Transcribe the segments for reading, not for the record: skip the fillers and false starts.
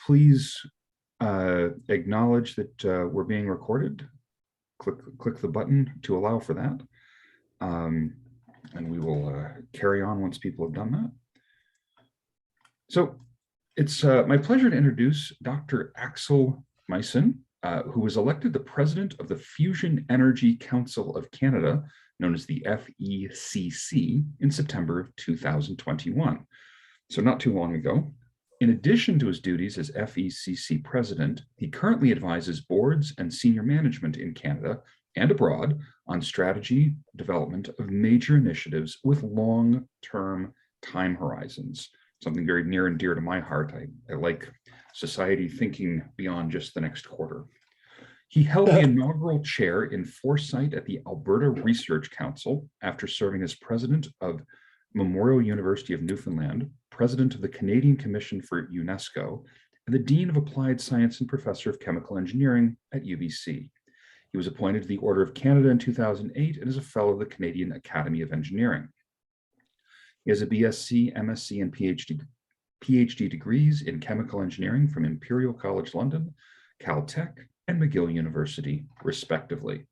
Please acknowledge that we're being recorded. Click the button to allow for that. And we will carry on once people have done that. So it's my pleasure to introduce Dr. Axel Meissen, who was elected the president of the Fusion Energy Council of Canada, known as the FECC, in September of 2021. So not too long ago. In addition to his duties as FECC president, he currently advises boards and senior management in Canada and abroad on strategy development of major initiatives with long-term time horizons, something very near and dear to my heart. I like society thinking beyond just the next quarter. He held the inaugural chair in foresight at the Alberta Research Council after serving as president of Memorial University of Newfoundland, president of the Canadian Commission for UNESCO, and the Dean of Applied Science and Professor of Chemical Engineering at UBC. He was appointed to the Order of Canada in 2008 and is a fellow of the Canadian Academy of Engineering. He has a BSc, MSc, and PhD degrees in chemical engineering from Imperial College London, Caltech, and McGill University, respectively.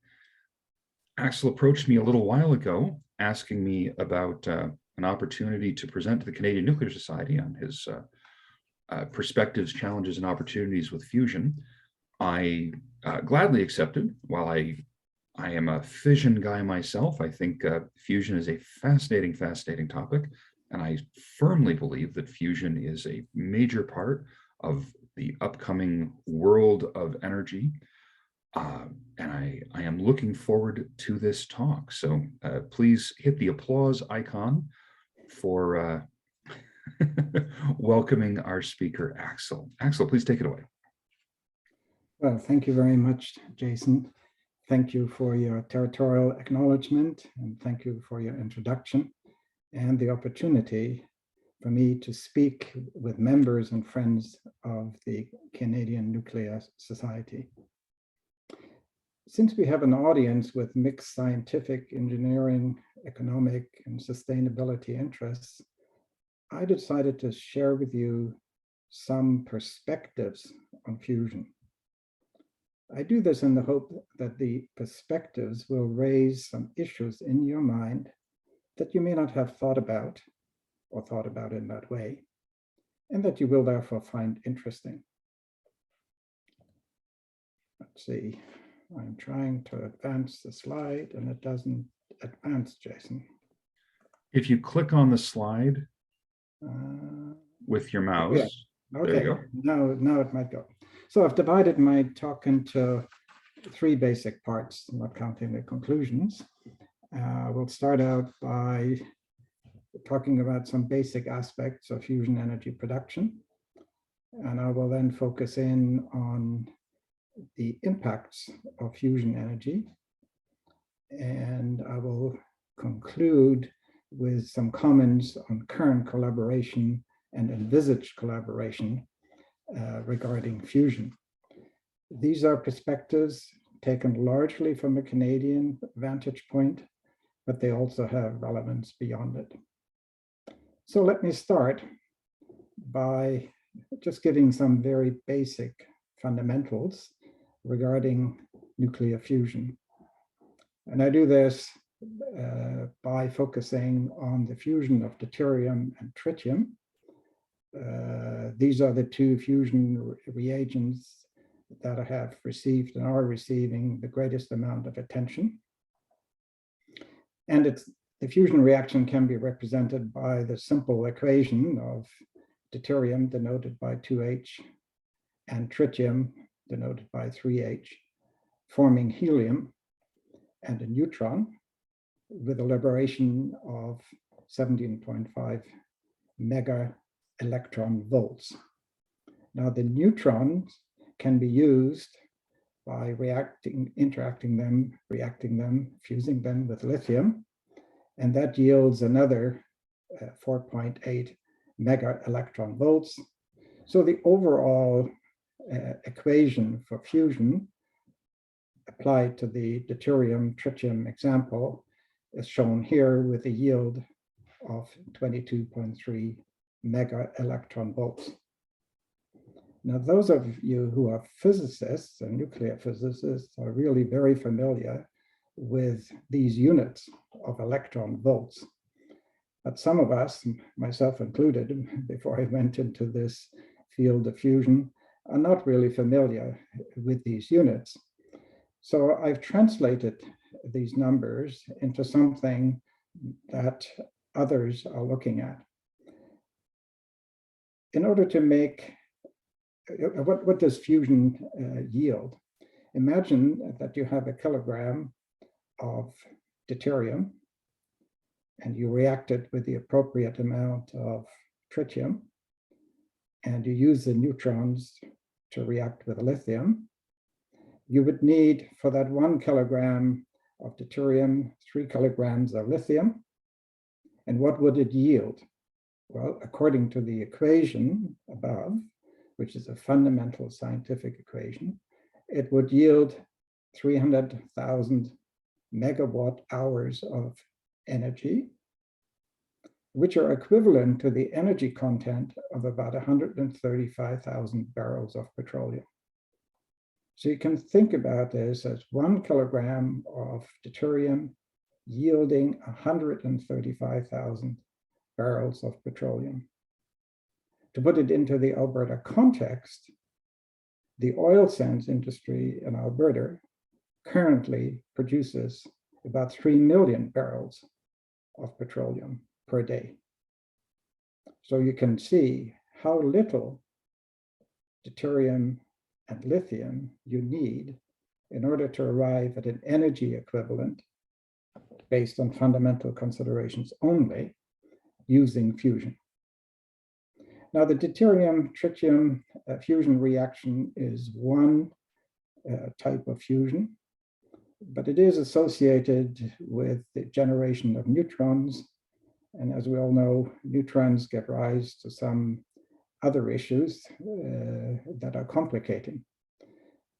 Axel approached me a little while ago asking me about an opportunity to present to the Canadian Nuclear Society on his perspectives, challenges, and opportunities with fusion. I gladly accepted. While I am a fission guy myself, I think fusion is a fascinating topic, and I firmly believe that fusion is a major part of the upcoming world of energy. And I am looking forward to this talk. So please hit the applause icon for welcoming our speaker, Axel. Axel, please take it away. Well, thank you very much, Jason. Thank you for your territorial acknowledgement, and thank you for your introduction and the opportunity for me to speak with members and friends of the Canadian Nuclear Society. Since we have an audience with mixed scientific, engineering, economic, and sustainability interests, I decided to share with you some perspectives on fusion. I do this in the hope that the perspectives will raise some issues in your mind that you may not have thought about or thought about in that way, and that you will therefore find interesting. Let's see. I'm trying to advance the slide and it doesn't advance, Jason. If you click on the slide with your mouse, yeah. Okay. There you go. Now it might go. So I've divided my talk into three basic parts, not counting the conclusions. We'll start out by talking about some basic aspects of fusion energy production. And I will then focus in on the impacts of fusion energy. And I will conclude with some comments on current collaboration and envisaged collaboration regarding fusion. These are perspectives taken largely from a Canadian vantage point, but they also have relevance beyond it. So let me start by just giving some very basic fundamentals regarding nuclear fusion. And I do this by focusing on the fusion of deuterium and tritium. These are the two fusion reagents that have received and are receiving the greatest amount of attention. And the fusion reaction can be represented by the simple equation of deuterium denoted by 2H and tritium denoted by 3H, forming helium and a neutron with a liberation of 17.5 mega electron volts. Now the neutrons can be used by reacting them, fusing them with lithium, and that yields another 4.8 mega electron volts. So the overall equation for fusion applied to the deuterium-tritium example is shown here with a yield of 22.3 mega electron volts. Now, those of you who are physicists and nuclear physicists are really very familiar with these units of electron volts. But some of us, myself included, before I went into this field of fusion, are not really familiar with these units. So I've translated these numbers into something that others are looking at. In order to make, what does fusion yield? Imagine that you have a kilogram of deuterium and you react it with the appropriate amount of tritium, and you use the neutrons to react with lithium. You would need, for that 1 kilogram of deuterium, 3 kilograms of lithium. And what would it yield? Well, according to the equation above, which is a fundamental scientific equation, it would yield 300,000 megawatt hours of energy, which are equivalent to the energy content of about 135,000 barrels of petroleum. So you can think about this as 1 kilogram of deuterium yielding 135,000 barrels of petroleum. To put it into the Alberta context, the oil sands industry in Alberta currently produces about 3 million barrels of petroleum per day. So you can see how little deuterium and lithium you need in order to arrive at an energy equivalent based on fundamental considerations only using fusion. Now, the deuterium-tritium fusion reaction is one type of fusion, but it is associated with the generation of neutrons. And as we all know, neutrons give rise to some other issues that are complicating.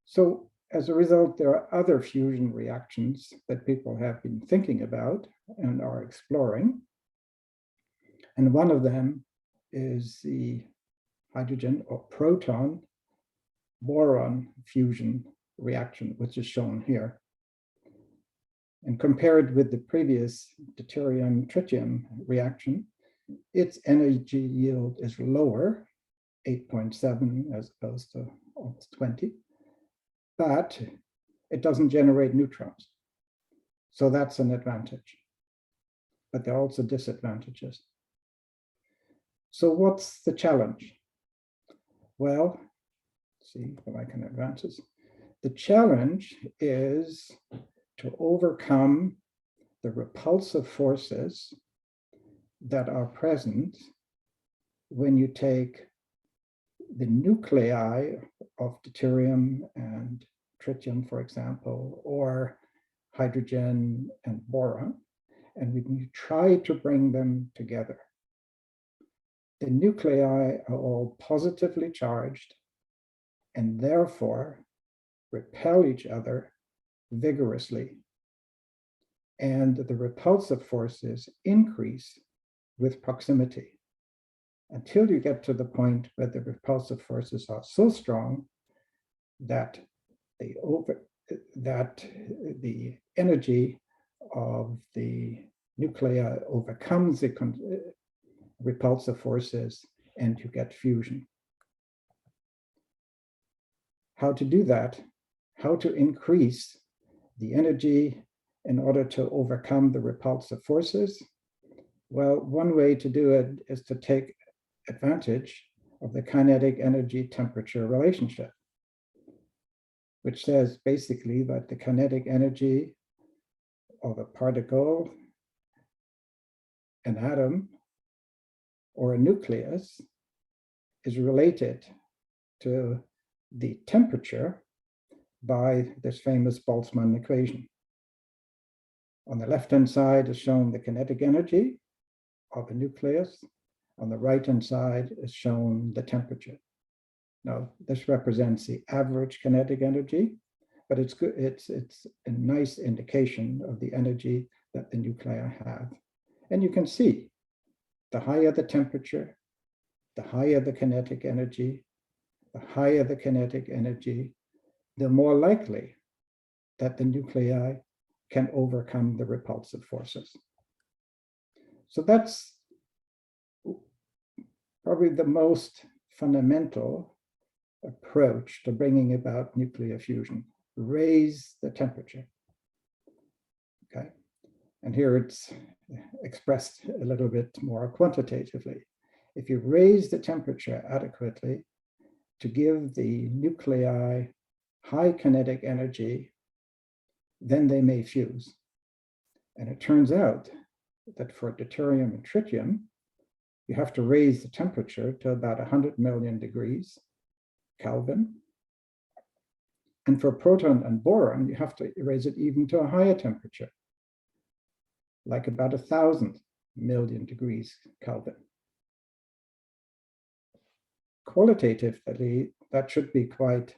So as a result, there are other fusion reactions that people have been thinking about and are exploring. And one of them is the hydrogen or proton boron fusion reaction, which is shown here. And compared with the previous deuterium-tritium reaction, its energy yield is lower, 8.7 as opposed to almost 20, but it doesn't generate neutrons. So that's an advantage. But there are also disadvantages. So what's the challenge? Well, let's see if I can advance this. The challenge is to overcome the repulsive forces that are present when you take the nuclei of deuterium and tritium, for example, or hydrogen and boron, and when you try to bring them together. The nuclei are all positively charged and therefore repel each other vigorously. And the repulsive forces increase with proximity until you get to the point where the repulsive forces are so strong that the energy of the nuclei overcomes the repulsive forces and you get fusion. How to do that? How to increase the energy in order to overcome the repulsive forces? Well, one way to do it is to take advantage of the kinetic energy temperature relationship, which says basically that the kinetic energy of a particle, an atom, or a nucleus is related to the temperature by this famous Boltzmann equation. On the left-hand side is shown the kinetic energy of a nucleus. On the right-hand side is shown the temperature. Now, this represents the average kinetic energy, but it's good. It's a nice indication of the energy that the nuclei have. And you can see the higher the temperature, the higher the kinetic energy, the higher the kinetic energy, the more likely that the nuclei can overcome the repulsive forces. So that's probably the most fundamental approach to bringing about nuclear fusion. Raise the temperature. Okay, and here it's expressed a little bit more quantitatively. If you raise the temperature adequately to give the nuclei high kinetic energy, then they may fuse. And it turns out that for deuterium and tritium, you have to raise the temperature to about 100 million degrees Kelvin. And for proton and boron, you have to raise it even to a higher temperature, like about 1,000 million degrees Kelvin. Qualitatively, that should be quite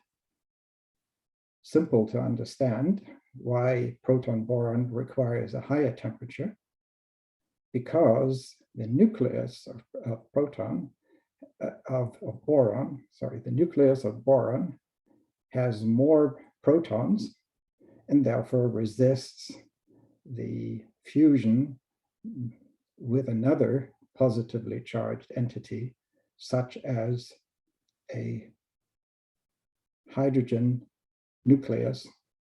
simple to understand why proton boron requires a higher temperature, because the nucleus of the nucleus of boron has more protons and therefore resists the fusion with another positively charged entity, such as a hydrogen nucleus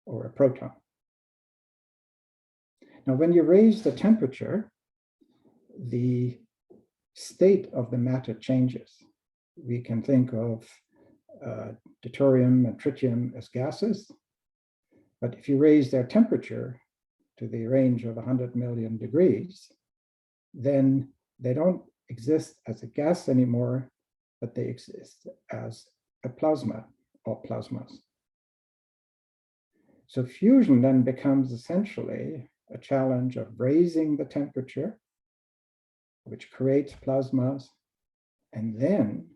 or a proton. Now, when you raise the temperature, the state of the matter changes. We can think of deuterium and tritium as gases, but if you raise their temperature to the range of 100 million degrees, then they don't exist as a gas anymore, but they exist as a plasma or plasmas. So fusion then becomes essentially a challenge of raising the temperature, which creates plasmas, and then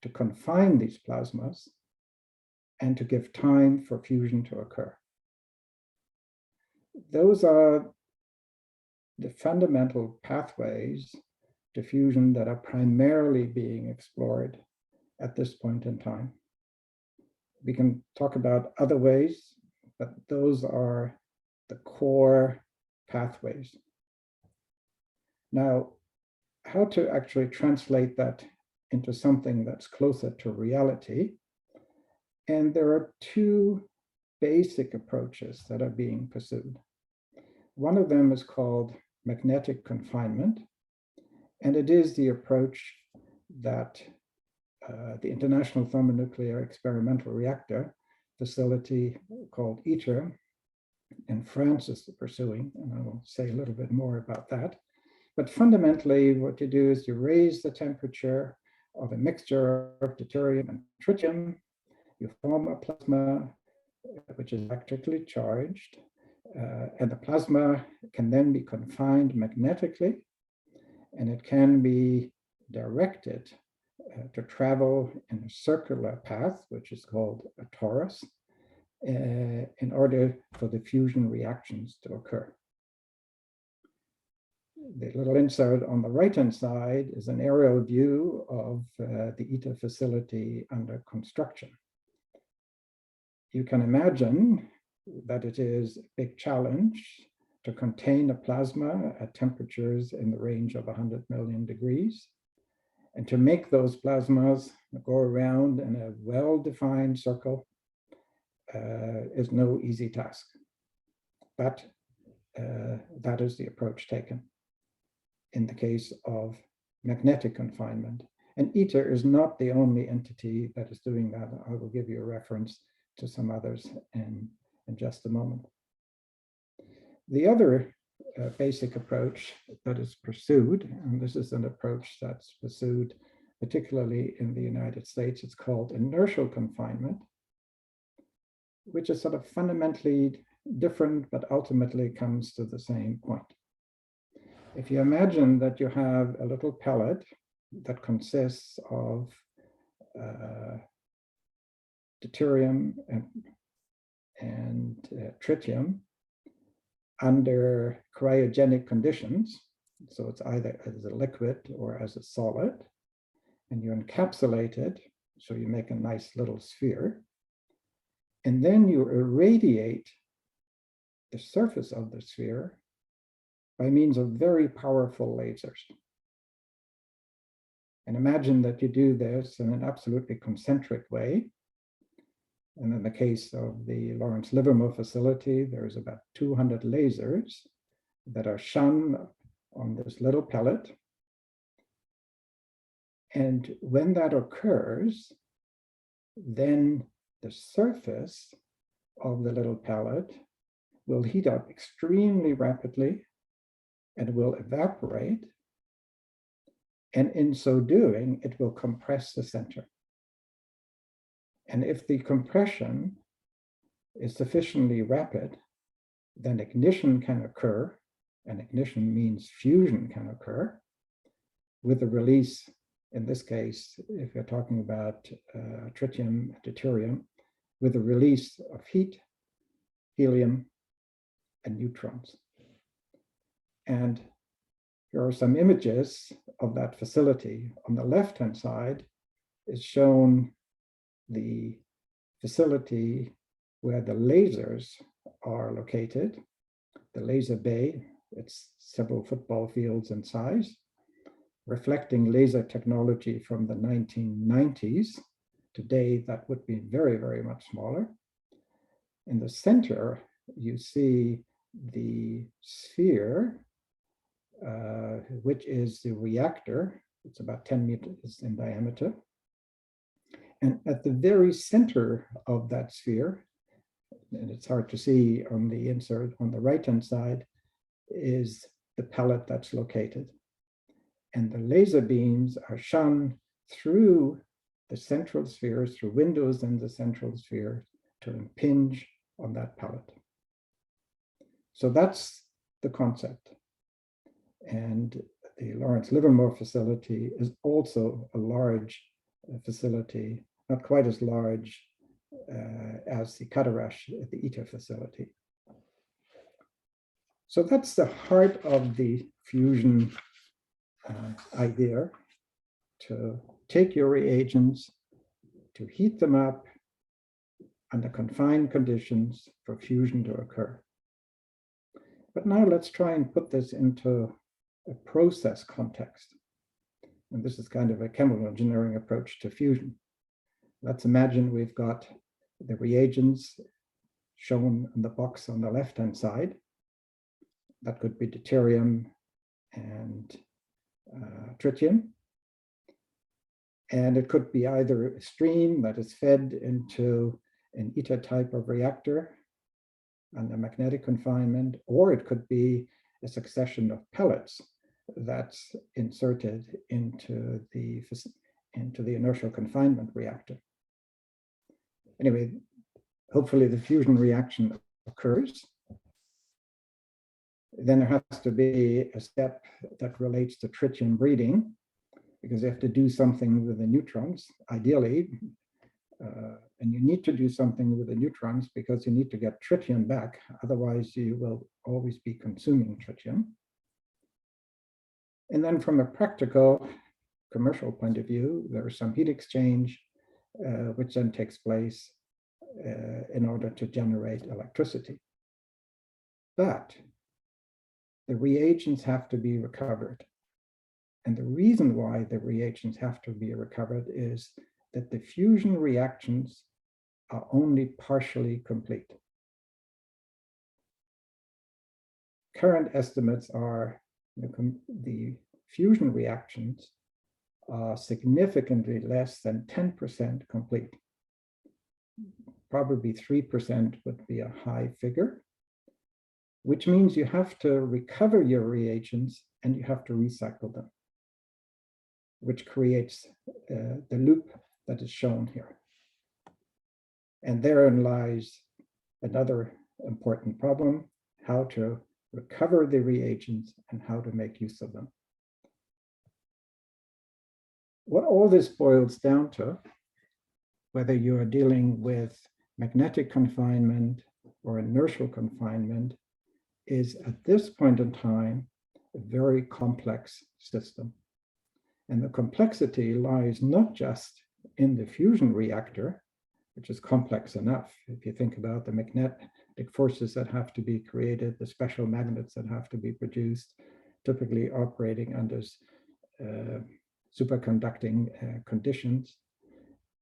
to confine these plasmas and to give time for fusion to occur. Those are the fundamental pathways to fusion that are primarily being explored at this point in time. We can talk about other ways, but those are the core pathways. Now, how to actually translate that into something that's closer to reality? And there are two basic approaches that are being pursued. One of them is called magnetic confinement, and it is the approach that the International Thermonuclear Experimental Reactor facility called ITER in France is pursuing, and I will say a little bit more about that. But fundamentally, what you do is you raise the temperature of a mixture of deuterium and tritium, you form a plasma which is electrically charged, and the plasma can then be confined magnetically, and it can be directed to travel in a circular path, which is called a torus, in order for the fusion reactions to occur. The little insert on the right-hand side is an aerial view of the ITER facility under construction. You can imagine that it is a big challenge to contain a plasma at temperatures in the range of 100 million degrees, and to make those plasmas go around in a well-defined circle is no easy task. But that is the approach taken in the case of magnetic confinement. And ITER is not the only entity that is doing that. I will give you a reference to some others in just a moment. The other basic approach that is pursued, and this is an approach that's pursued particularly in the United States, it's called inertial confinement, which is sort of fundamentally different, but ultimately comes to the same point. If you imagine that you have a little pellet that consists of deuterium and tritium under cryogenic conditions, so it's either as a liquid or as a solid, and you encapsulate it So you make a nice little sphere. And then you irradiate the surface of the sphere by means of very powerful lasers. And imagine that you do this in an absolutely concentric way. And in the case of the Lawrence Livermore facility, there's about 200 lasers that are shone on this little pellet. And when that occurs, then the surface of the little pellet will heat up extremely rapidly and will evaporate. And in so doing, it will compress the center. And if the compression is sufficiently rapid, then ignition can occur, and ignition means fusion can occur, with the release, in this case, if you're talking about tritium, deuterium, with the release of heat, helium, and neutrons. And here are some images of that facility. On the left-hand side is shown the facility where the lasers are located, the laser bay. It's several football fields in size, reflecting laser technology from the 1990s. Today, that would be very, very much smaller. In the center, you see the sphere, which is the reactor. It's about 10 meters in diameter. And at the very center of that sphere, and it's hard to see on the insert on the right-hand side, is the pellet that's located. And the laser beams are shone through the central sphere, through windows in the central sphere, to impinge on that pellet. So that's the concept. And the Lawrence Livermore facility is also a large facility, not quite as large as the Cadarache at the ITER facility. So that's the heart of the fusion idea, to take your reagents, to heat them up under confined conditions for fusion to occur. But now let's try and put this into a process context. And this is kind of a chemical engineering approach to fusion. Let's imagine we've got the reagents shown in the box on the left-hand side. That could be deuterium and tritium. And it could be either a stream that is fed into an ITER type of reactor under magnetic confinement, or it could be a succession of pellets that's inserted into the inertial confinement reactor. Anyway, hopefully the fusion reaction occurs. Then there has to be a step that relates to tritium breeding, because you have to do something with the neutrons, ideally. And you need to do something with the neutrons because you need to get tritium back. Otherwise, you will always be consuming tritium. And then from a practical commercial point of view, there is some heat exchange, which then takes place in order to generate electricity. But the reagents have to be recovered. And the reason why the reagents have to be recovered is that the fusion reactions are only partially complete. Current estimates are the fusion reactions are significantly less than 10% complete. Probably 3% would be a high figure, which means you have to recover your reagents and you have to recycle them, which creates the loop that is shown here. And therein lies another important problem: how to recover the reagents and how to make use of them. What all this boils down to, whether you are dealing with magnetic confinement or inertial confinement, is at this point in time a very complex system. And the complexity lies not just in the fusion reactor, which is complex enough. If you think about the magnetic forces that have to be created, the special magnets that have to be produced, typically operating under superconducting conditions.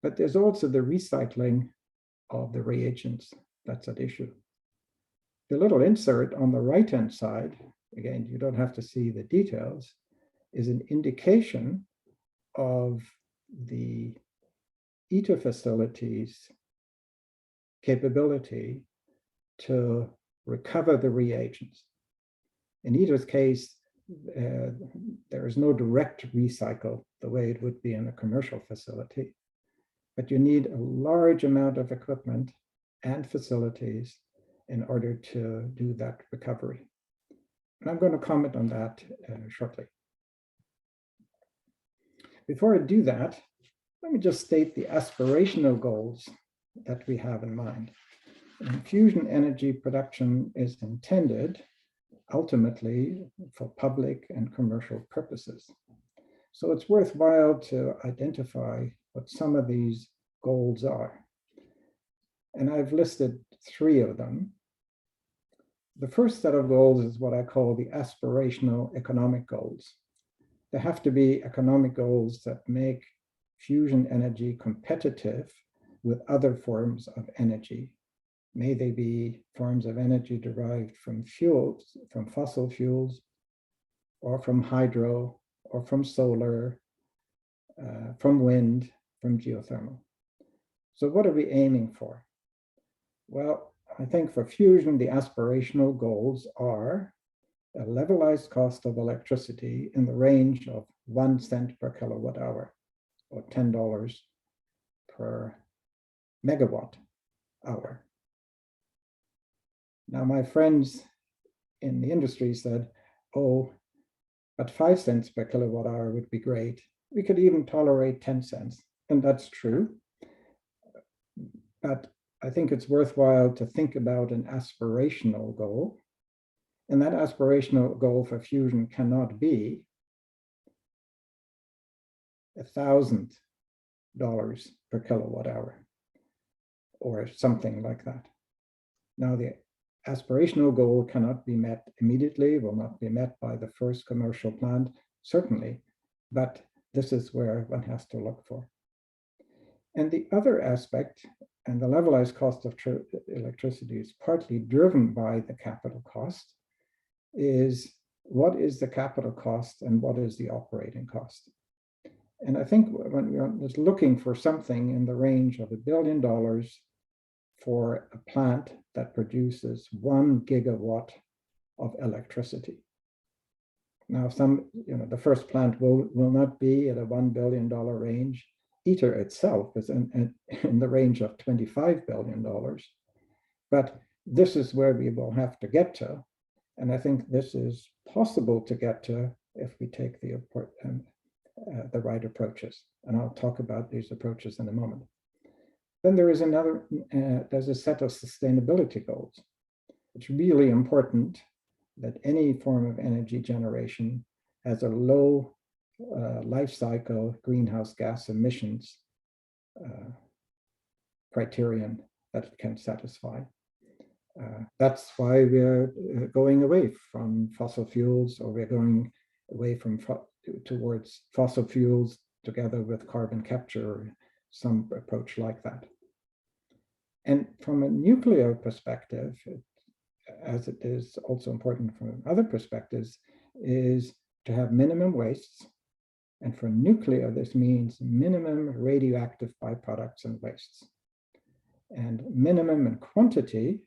But there's also the recycling of the reagents that's at issue. The little insert on the right-hand side, again, you don't have to see the details, is an indication of the ITER facilities' capability to recover the reagents. In ITER's case, there is no direct recycle the way it would be in a commercial facility, but you need a large amount of equipment and facilities in order to do that recovery. And I'm going to comment on that shortly. Before I do that, let me just state the aspirational goals that we have in mind. And fusion energy production is intended ultimately for public and commercial purposes. So it's worthwhile to identify what some of these goals are. And I've listed 3 of them. The first set of goals is what I call the aspirational economic goals. There have to be economic goals that make fusion energy competitive with other forms of energy. May they be forms of energy derived from fuels, from fossil fuels, or from hydro, or from solar, from wind, from geothermal. So what are we aiming for? Well, I think for fusion, the aspirational goals are a levelized cost of electricity in the range of 1 cent per kilowatt hour, or $10 per megawatt hour. Now, my friends in the industry said, oh, but 5 cents per kilowatt hour would be great. We could even tolerate 10 cents, and that's true. But I think it's worthwhile to think about an aspirational goal. And that aspirational goal for fusion cannot be $1,000 per kilowatt hour or something like that. Now, the aspirational goal cannot be met immediately, will not be met by the first commercial plant, certainly, but this is where one has to look for. And the other aspect, and the levelized cost of electricity is partly driven by the capital cost, is what is the capital cost and what is the operating cost? And I think when we're just looking for something in the range of $1 billion for a plant that produces 1 gigawatt of electricity. Now, the first plant will not be at a $1 billion range. ITER itself is in the range of $25 billion. But this is where we will have to get to. And I think this is possible to get to if we take the right approaches. And I'll talk about these approaches in a moment. Then there is there's a set of sustainability goals. It's really important that any form of energy generation has a low life cycle greenhouse gas emissions criterion that it can satisfy. That's why we're going away from fossil fuels, or we're going away from towards fossil fuels together with carbon capture, or some approach like that. And from a nuclear perspective, as it is also important from other perspectives, is to have minimum wastes. And for nuclear, this means minimum radioactive byproducts and wastes, and minimum in quantity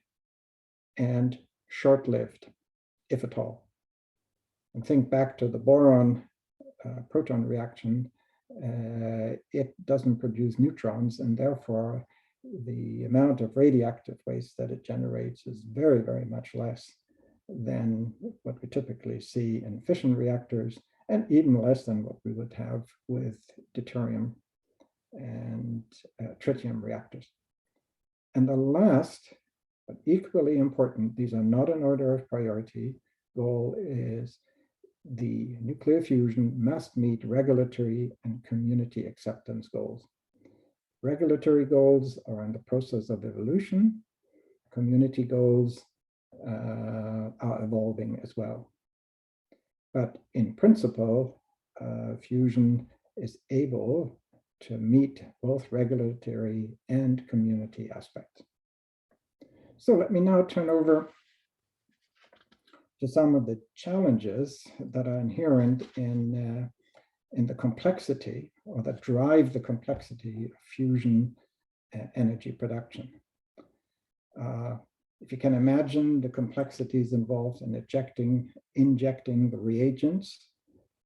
and short-lived, if at all. And think back to the boron proton reaction. It doesn't produce neutrons, and therefore the amount of radioactive waste that it generates is very, very much less than what we typically see in fission reactors, and even less than what we would have with deuterium and tritium reactors. And the last, but equally important, these are not in order of priority, goal is the nuclear fusion must meet regulatory and community acceptance goals. Regulatory goals are in the process of evolution. Community goals are evolving as well. But in principle, fusion is able to meet both regulatory and community aspects. So let me now turn over to some of the challenges that are inherent in the complexity, or that drive the complexity of fusion energy production. If you can imagine the complexities involved in injecting the reagents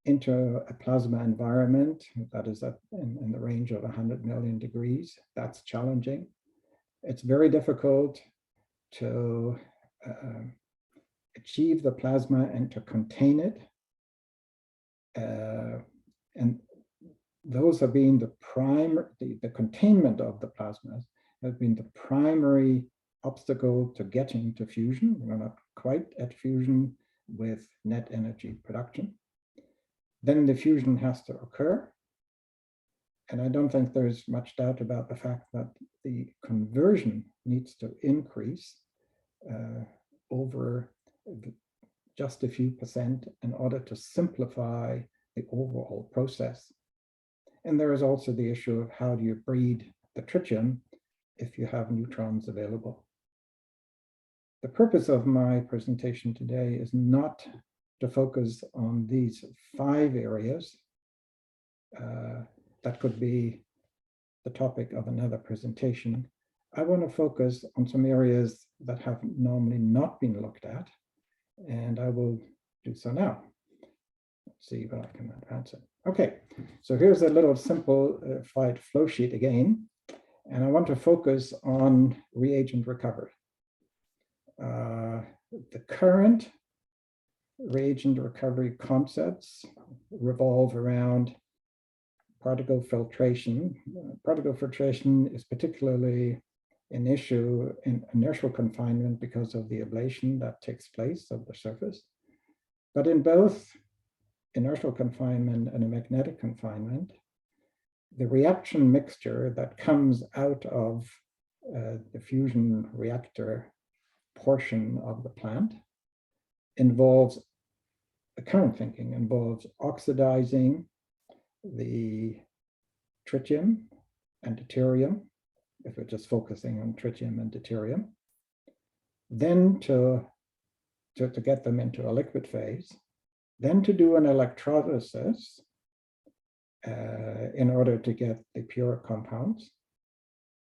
into a plasma environment that is in the range of 100 million degrees, that's challenging. It's very difficult to achieve the plasma and to contain it. And those have been the containment of the plasmas has been the primary obstacle to getting to fusion. We're not quite at fusion with net energy production. Then the fusion has to occur. And I don't think there's much doubt about the fact that the conversion needs to increase over just a few percent in order to simplify the overall process. And there is also the issue of how do you breed the tritium if you have neutrons available. The purpose of my presentation today is not to focus on these 5 areas. That could be the topic of another presentation. I want to focus on some areas that have normally not been looked at, and I will do so now. Let's see if I can advance it. Okay, so here's a little simplified flow sheet again, and I want to focus on reagent recovery. The current reagent recovery concepts revolve around particle filtration. Particle filtration is particularly an issue in inertial confinement because of the ablation that takes place of the surface. But in both inertial confinement and a magnetic confinement, the reaction mixture that comes out of the fusion reactor portion of the plant involves, the current thinking involves oxidizing the tritium and deuterium, if we're just focusing on tritium and deuterium, then to get them into a liquid phase, then to do an electrolysis in order to get the pure compounds.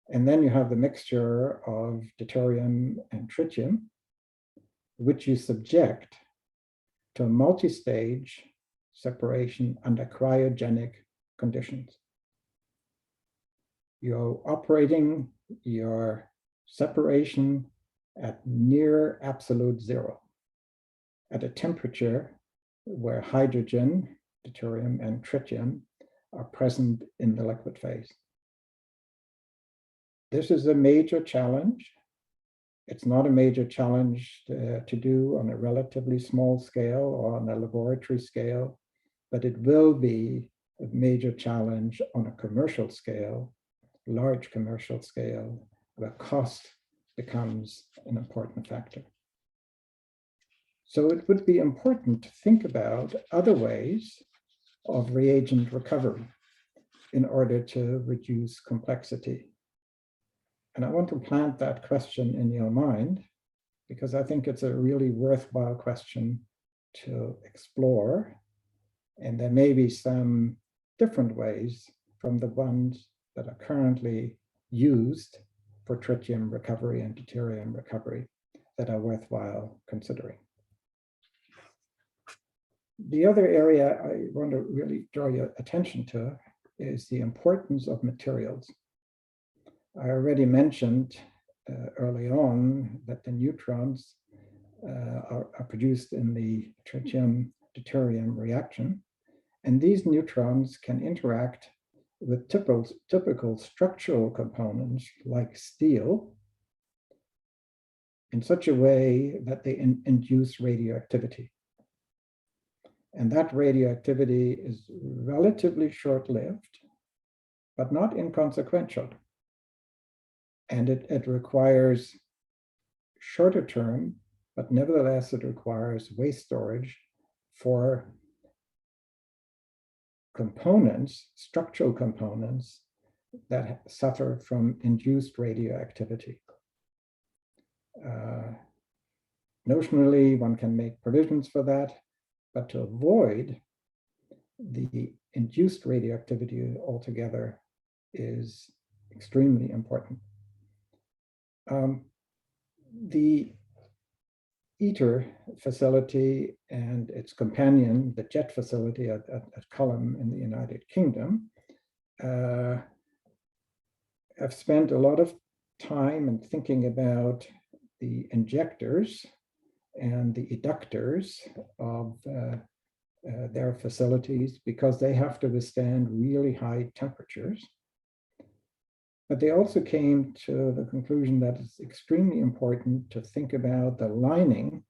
And then you have the mixture of deuterium and tritium, which you subject to a multi-stage separation under cryogenic conditions. You're operating your separation at near absolute zero, at a temperature where hydrogen, deuterium, and tritium are present in the liquid phase. This is a major challenge. It's not a major challenge to do on a relatively small scale or on a laboratory scale, but it will be a major challenge on a commercial scale, large commercial scale, where cost becomes an important factor. So it would be important to think about other ways of reagent recovery in order to reduce complexity. And I want to plant that question in your mind, because I think it's a really worthwhile question to explore. And there may be some different ways from the ones that are currently used for tritium recovery and deuterium recovery that are worthwhile considering. The other area I want to really draw your attention to is the importance of materials. I already mentioned early on that the neutrons are produced in the tritium-deuterium reaction, and these neutrons can interact with typical structural components like steel in such a way that they induce radioactivity. And that radioactivity is relatively short-lived, but not inconsequential. And it requires shorter term, but nevertheless it requires waste storage for components, structural components that suffer from induced radioactivity. Notionally, one can make provisions for that, but to avoid the induced radioactivity altogether is extremely important. The ITER facility and its companion, the JET facility at Culham in the United Kingdom, have spent a lot of time in thinking about the injectors and the eductors of their facilities, because they have to withstand really high temperatures. But they also came to the conclusion that it's extremely important to think about the lining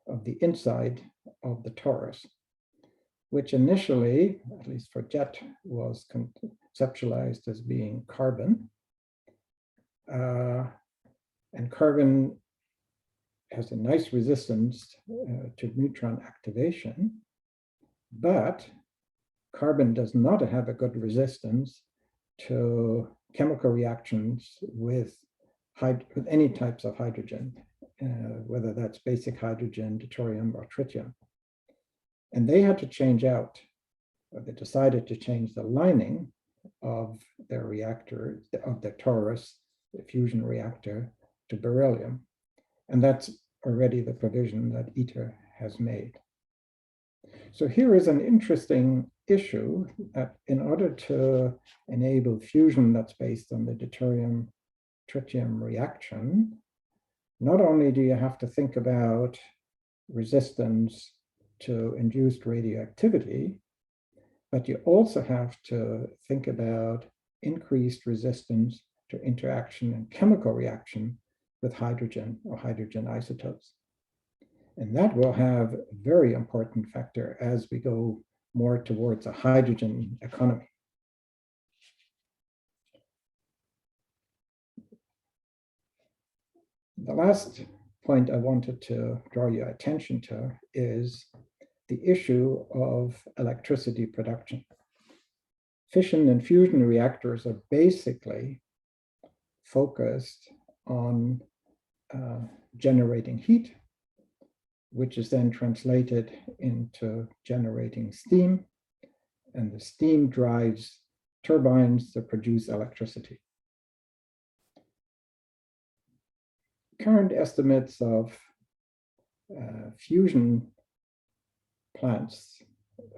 of the inside of the torus, which initially, at least for JET, was conceptualized as being carbon. And carbon has a nice resistance to neutron activation, but carbon does not have a good resistance to chemical reactions with any types of hydrogen, whether that's basic hydrogen, deuterium, or tritium. And they had to change out, or they decided to change the lining of their reactor, of the torus, the fusion reactor, to beryllium. And that's already the provision that ITER has made. So here is an interesting issue that in order to enable fusion that's based on the deuterium-tritium reaction, not only do you have to think about resistance to induced radioactivity, but you also have to think about increased resistance to interaction and chemical reaction with hydrogen or hydrogen isotopes. And that will have a very important factor as we go more towards a hydrogen economy. The last point I wanted to draw your attention to is the issue of electricity production. Fission and fusion reactors are basically focused on generating heat, which is then translated into generating steam, and the steam drives turbines that produce electricity. Current estimates of fusion plants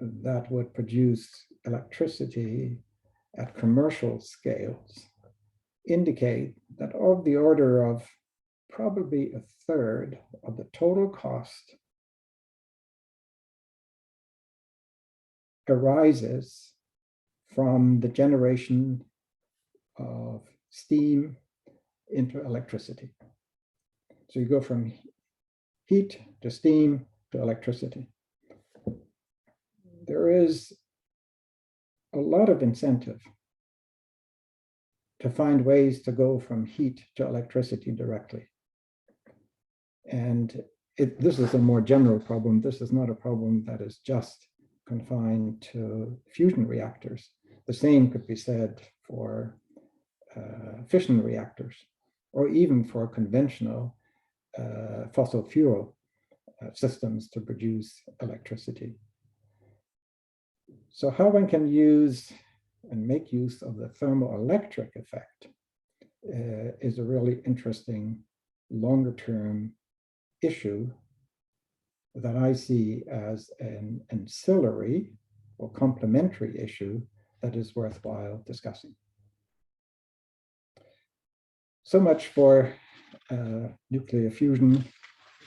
that would produce electricity at commercial scales indicate that of the order of probably a third of the total cost arises from the generation of steam into electricity. So you go from heat to steam to electricity. There is a lot of incentive to find ways to go from heat to electricity directly. And this is a more general problem. This is not a problem that is just confined to fusion reactors. The same could be said for fission reactors, or even for conventional fossil fuel systems to produce electricity. So how one can use and make use of the thermoelectric effect is a really interesting longer-term issue that I see as an ancillary or complementary issue that is worthwhile discussing. So much for nuclear fusion,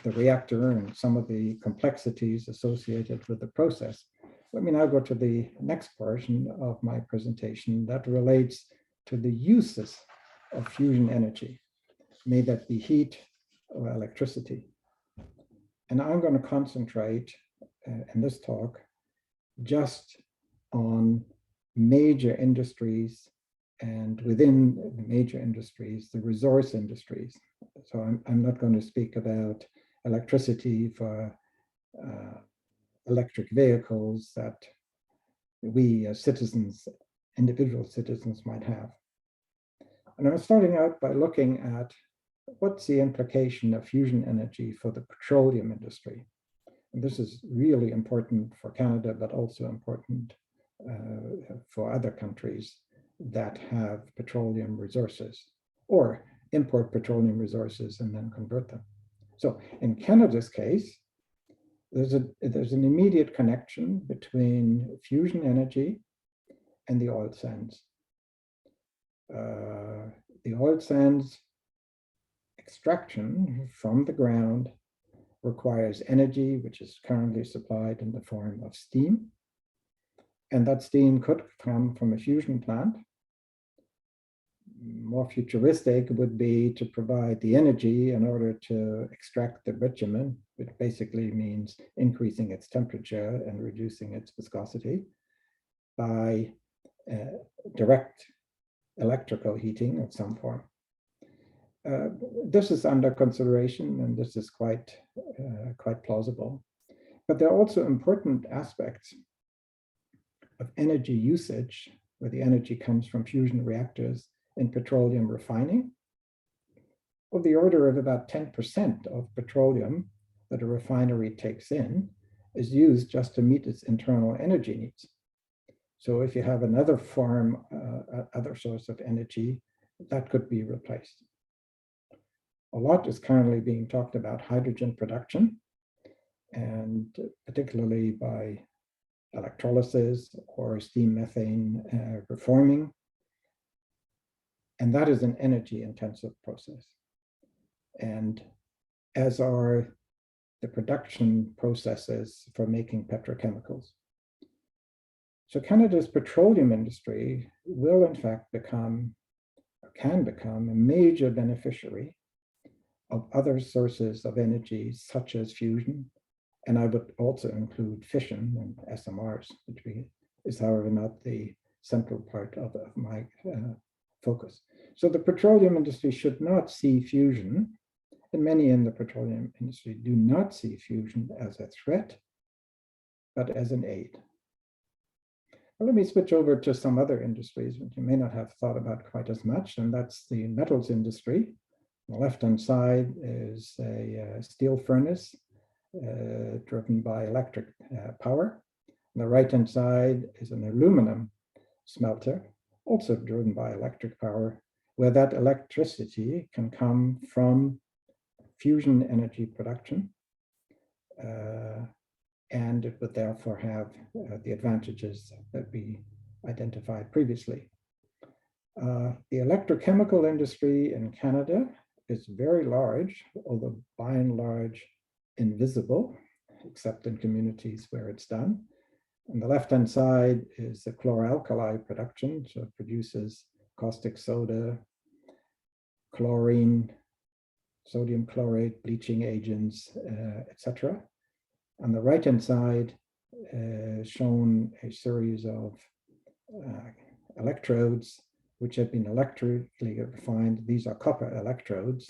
the reactor, and some of the complexities associated with the process. Let me now go to the next portion of my presentation that relates to the uses of fusion energy, may that be heat or electricity. And I'm going to concentrate in this talk just on major industries and within the major industries, the resource industries. So I'm not going to speak about electricity for electric vehicles that we as citizens, individual citizens might have. And I'm starting out by looking at what's the implication of fusion energy for the petroleum industry. And this is really important for Canada, but also important for other countries that have petroleum resources or import petroleum resources and then convert them. So in Canada's case, there's an immediate connection between fusion energy and the oil sands. The oil sands extraction from the ground requires energy, which is currently supplied in the form of steam. And that steam could come from a fusion plant. More futuristic would be to provide the energy in order to extract the bitumen, which basically means increasing its temperature and reducing its viscosity by direct electrical heating of some form. This is under consideration, and this is quite plausible. But there are also important aspects of energy usage, where the energy comes from fusion reactors in petroleum refining, of the order of about 10% of petroleum that a refinery takes in is used just to meet its internal energy needs. So if you have another form, other source of energy, that could be replaced. A lot is currently being talked about hydrogen production, and particularly by electrolysis or steam methane reforming. And that is an energy intensive process. And as are the production processes for making petrochemicals. So Canada's petroleum industry will in fact become, or can become, a major beneficiary of other sources of energy, such as fusion. And I would also include fission and SMRs, which is, however, not the central part of my focus. So the petroleum industry should not see fusion, and many in the petroleum industry do not see fusion as a threat, but as an aid. Well, let me switch over to some other industries which you may not have thought about quite as much, and that's the metals industry. On the left-hand side is a steel furnace driven by electric power. On the right-hand side is an aluminum smelter, also driven by electric power, where that electricity can come from fusion energy production, and it would therefore have the advantages that we identified previously. The electrochemical industry in Canada is very large, although by and large invisible, except in communities where it's done. On the left-hand side is the chloralkali production, so it produces caustic soda, chlorine, sodium chlorate, bleaching agents, etc. On the right-hand side, shown a series of electrodes which have been electrically refined. These are copper electrodes,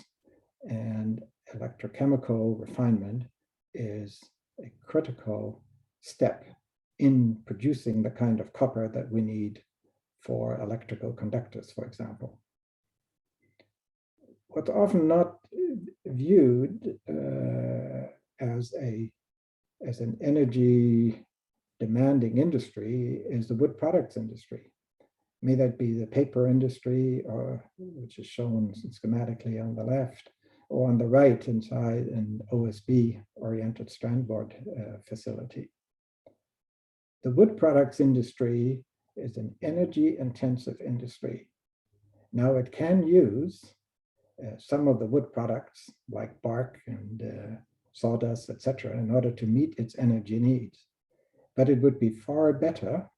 and electrochemical refinement is a critical step in producing the kind of copper that we need for electrical conductors, for example. What's often not viewed as an energy demanding industry is the wood products industry. May that be the paper industry, or which is shown schematically on the left, or on the right inside an OSB oriented strand board facility. The wood products industry is an energy intensive industry. Now it can use some of the wood products like bark and sawdust, etc., in order to meet its energy needs. But it would be far better,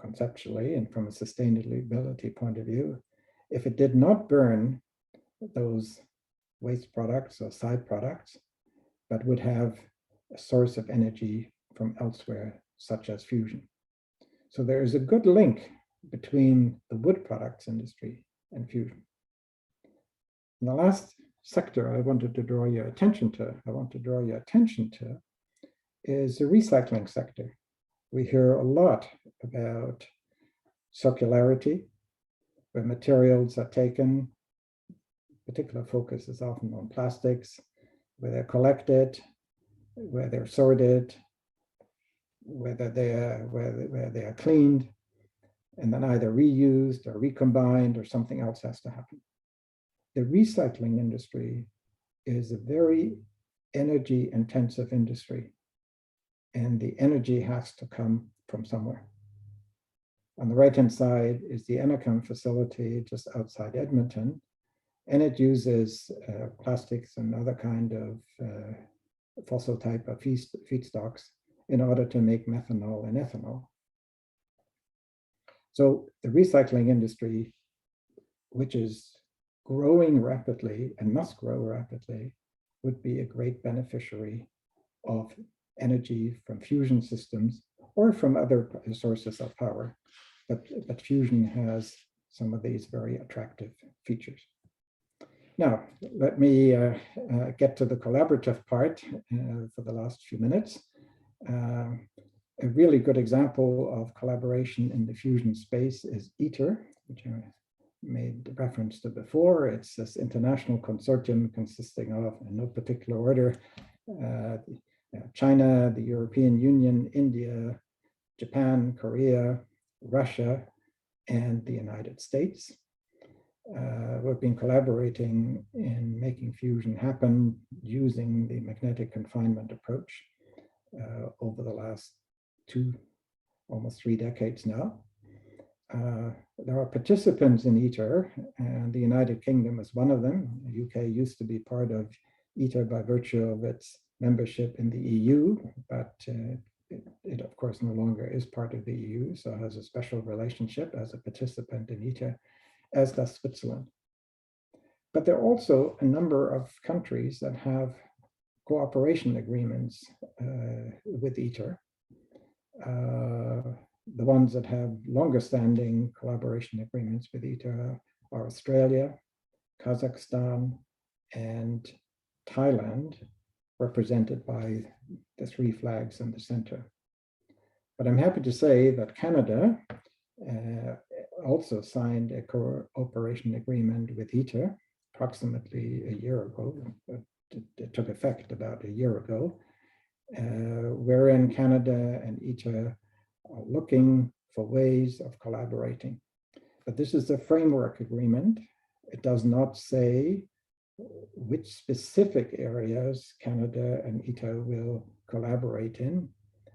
conceptually and from a sustainability point of view, if it did not burn those waste products or side products, but would have a source of energy from elsewhere, such as fusion. So there is a good link between the wood products industry and fusion. And the last sector I wanted to draw your attention to, is the recycling sector. We hear a lot about circularity, where materials are taken. Particular focus is often on plastics, where they're collected, where they're sorted, where they are cleaned, and then either reused or recombined, or something else has to happen. The recycling industry is a very energy intensive industry, and the energy has to come from somewhere. On the right-hand side is the Enercon facility just outside Edmonton, and it uses plastics and other kind of fossil type of feedstocks in order to make methanol and ethanol. So the recycling industry, which is growing rapidly and must grow rapidly, would be a great beneficiary of energy from fusion systems or from other sources of power. But fusion has some of these very attractive features. Now, let me get to the collaborative part for the last few minutes. A really good example of collaboration in the fusion space is ITER, which I made reference to before. It's this international consortium consisting of, in no particular order, China, the European Union, India, Japan, Korea, Russia, and the United States. We've been collaborating in making fusion happen using the magnetic confinement approach over the last almost 3 decades now. There are participants in ITER, and the United Kingdom is one of them. The UK used to be part of ITER by virtue of its membership in the EU, but it of course no longer is part of the EU, so has a special relationship as a participant in ITER, as does Switzerland. But there are also a number of countries that have cooperation agreements with ITER. The ones that have longer standing collaboration agreements with ITER are Australia, Kazakhstan, and Thailand, represented by the 3 flags in the center. But I'm happy to say that Canada also signed a cooperation agreement with ITER approximately a year ago. It took effect about a year ago, wherein Canada and ITER are looking for ways of collaborating. But this is a framework agreement. It does not say which specific areas Canada and ITER will collaborate in,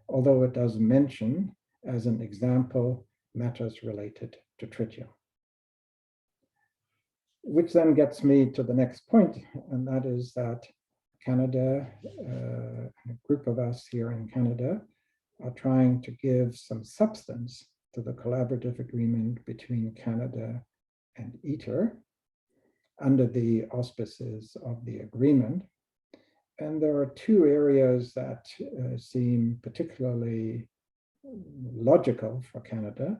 although it does mention, as an example, matters related to tritium. Which then gets me to the next point, and that is that Canada, a group of us here in Canada, are trying to give some substance to the collaborative agreement between Canada and ITER under the auspices of the agreement. And there are 2 areas that seem particularly logical for Canada.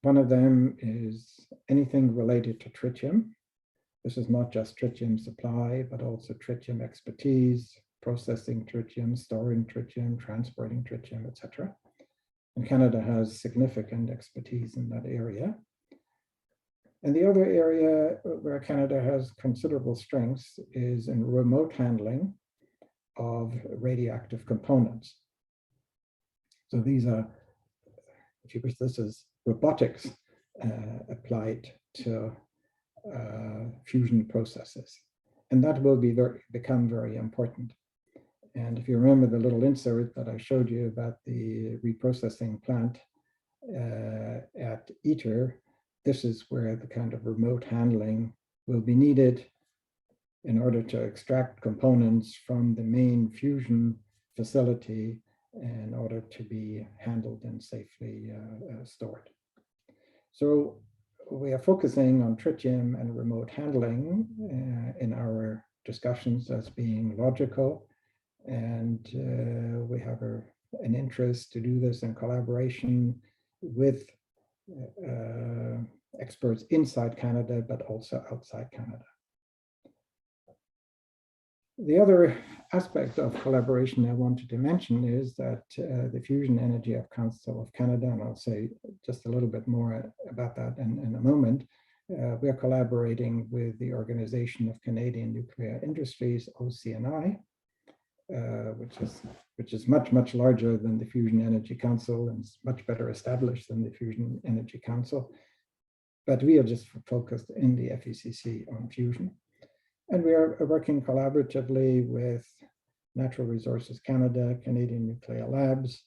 One of them is anything related to tritium. This is not just tritium supply, but also tritium expertise, processing tritium, storing tritium, transporting tritium, etc. And Canada has significant expertise in that area. And the other area where Canada has considerable strengths is in remote handling of radioactive components. So these are, if you wish, this is robotics applied to fusion processes. And that will become very important. And if you remember the little insert that I showed you about the reprocessing plant at ITER, this is where the kind of remote handling will be needed in order to extract components from the main fusion facility in order to be handled and safely stored. So we are focusing on tritium and remote handling in our discussions as being logical. And we have an interest to do this in collaboration with experts inside Canada, but also outside Canada. The other aspect of collaboration I wanted to mention is that the Fusion Energy Council of Canada, and I'll say just a little bit more about that in a moment, we are collaborating with the Organization of Canadian Nuclear Industries, OCNI, which is much larger than the Fusion Energy Council and is much better established than the Fusion Energy Council. But we are just focused in the FECC on fusion. And we are working collaboratively with Natural Resources Canada, Canadian Nuclear Labs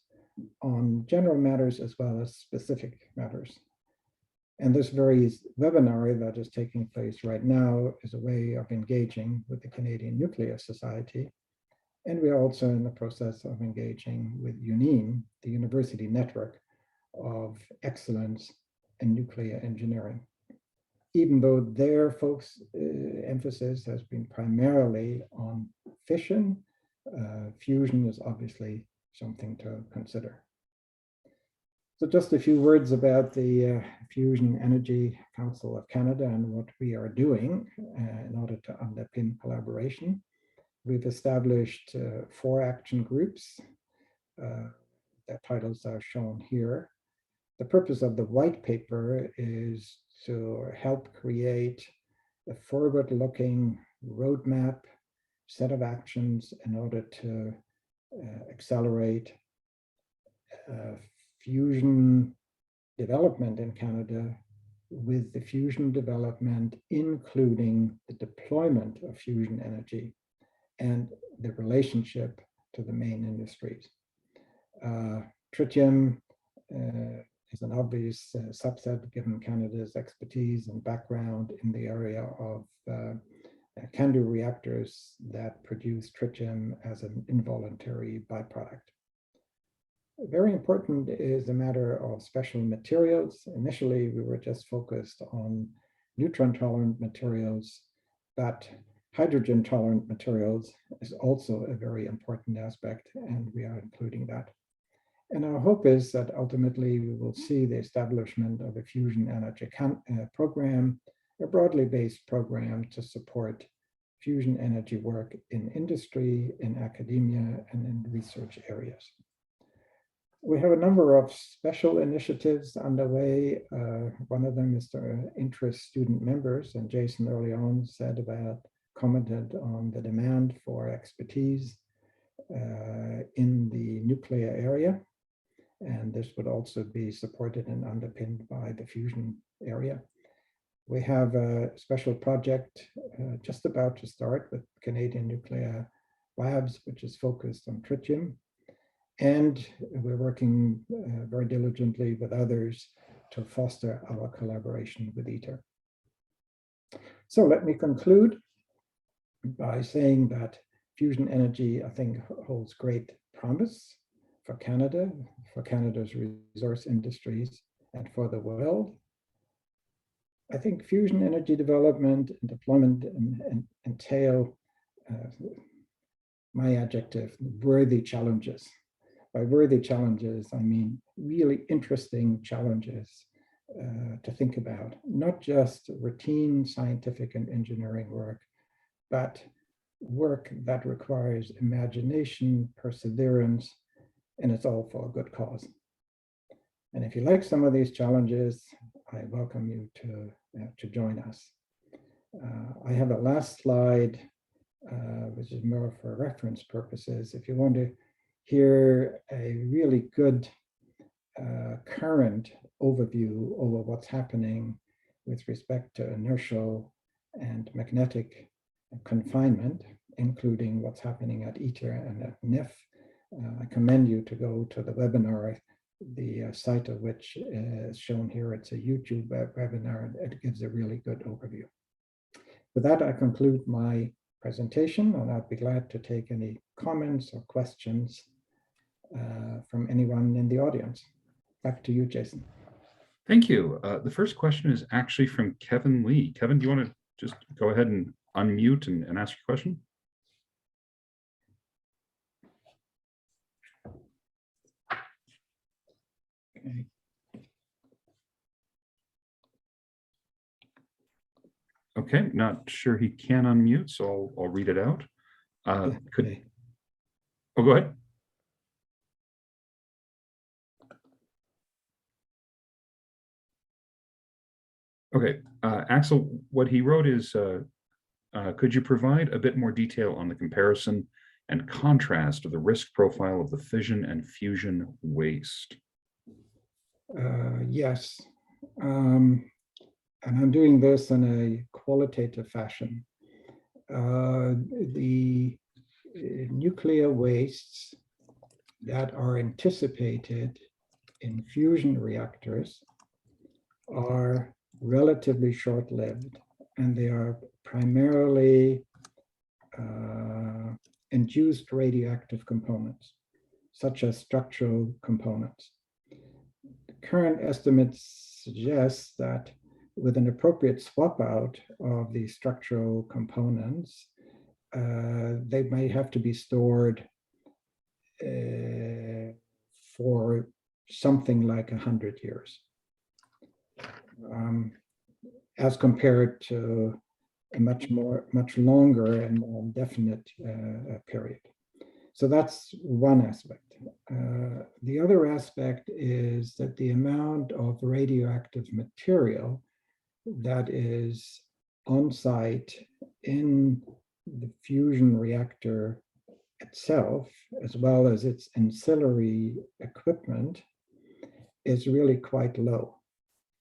on general matters as well as specific matters. And this very webinar that is taking place right now is a way of engaging with the Canadian Nuclear Society. And we are also in the process of engaging with UNEEN, the University Network of Excellence in Nuclear Engineering. Even though their folks' emphasis has been primarily on fission, fusion is obviously something to consider. So just a few words about the Fusion Energy Council of Canada and what we are doing in order to underpin collaboration. We've established 4 action groups. Their titles are shown here. The purpose of the white paper is to help create a forward-looking roadmap, set of actions in order to accelerate fusion development in Canada, with the fusion development including the deployment of fusion energy and the relationship to the main industries. Tritium is an obvious subset given Canada's expertise and background in the area of CANDU reactors that produce tritium as an involuntary byproduct. Very important is the matter of special materials. Initially, we were just focused on neutron-tolerant materials, but hydrogen-tolerant materials is also a very important aspect, and we are including that. And our hope is that ultimately we will see the establishment of a fusion energy program, a broadly based program to support fusion energy work in industry, in academia, and in research areas. We have a number of special initiatives underway. One of them is to interest student members, and Jason early on commented on the demand for expertise in the nuclear area. And this would also be supported and underpinned by the fusion area. We have a special project just about to start with Canadian Nuclear Labs, which is focused on tritium. And we're working very diligently with others to foster our collaboration with ITER. So let me conclude by saying that fusion energy, I think, holds great promise for Canada, for Canada's resource industries, and for the world. I think fusion energy development and deployment entail, my adjective, worthy challenges. By worthy challenges, I mean really interesting challenges to think about, not just routine scientific and engineering work, but work that requires imagination, perseverance, and it's all for a good cause. And if you like some of these challenges, I welcome you to join us. I have a last slide, which is more for reference purposes. If you want to hear a really good current overview over what's happening with respect to inertial and magnetic confinement, including what's happening at ITER and at NIF, I commend you to go to the webinar, the site of which is shown here. It's a YouTube webinar. It gives a really good overview. With that, I conclude my presentation, and I'd be glad to take any comments or questions from anyone in the audience. Back to you, Jason. Thank you. The first question is actually from Kevin Lee. Kevin, do you want to just go ahead and unmute and ask your question? Okay. Okay, not sure he can unmute, so I'll read it out. Okay. Oh, go ahead. Okay, Axel, what he wrote is, could you provide a bit more detail on the comparison and contrast of the risk profile of the fission and fusion waste? Yes. And I'm doing this in a qualitative fashion. The nuclear wastes that are anticipated in fusion reactors are relatively short-lived, and they are primarily induced radioactive components, such as structural components. The current estimates suggest that with an appropriate swap out of the structural components, they may have to be stored for something like 100 years, as compared to a much longer and more indefinite period. So that's one aspect. The other aspect is that the amount of radioactive material that is on site in the fusion reactor itself, as well as its ancillary equipment, is really quite low.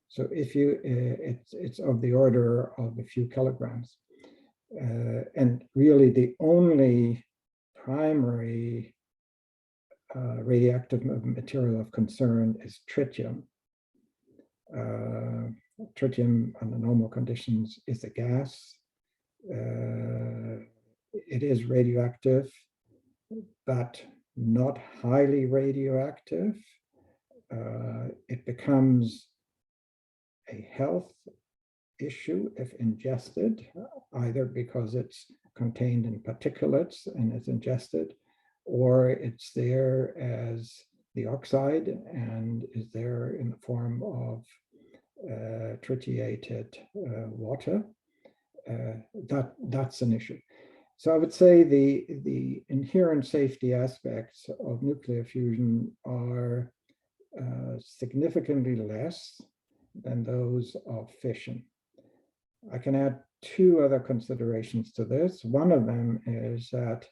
So if you, it's of the order of a few kilograms. And really the only primary radioactive material of concern is tritium. Tritium under normal conditions is a gas. It is radioactive, but not highly radioactive. It becomes a health issue if ingested, either because it's contained in particulates and it's ingested, or it's there as the oxide and is there in the form of tritiated water. That's an issue. So I would say the inherent safety aspects of nuclear fusion are significantly less than those of fission. I can add two other considerations to this. One of them is that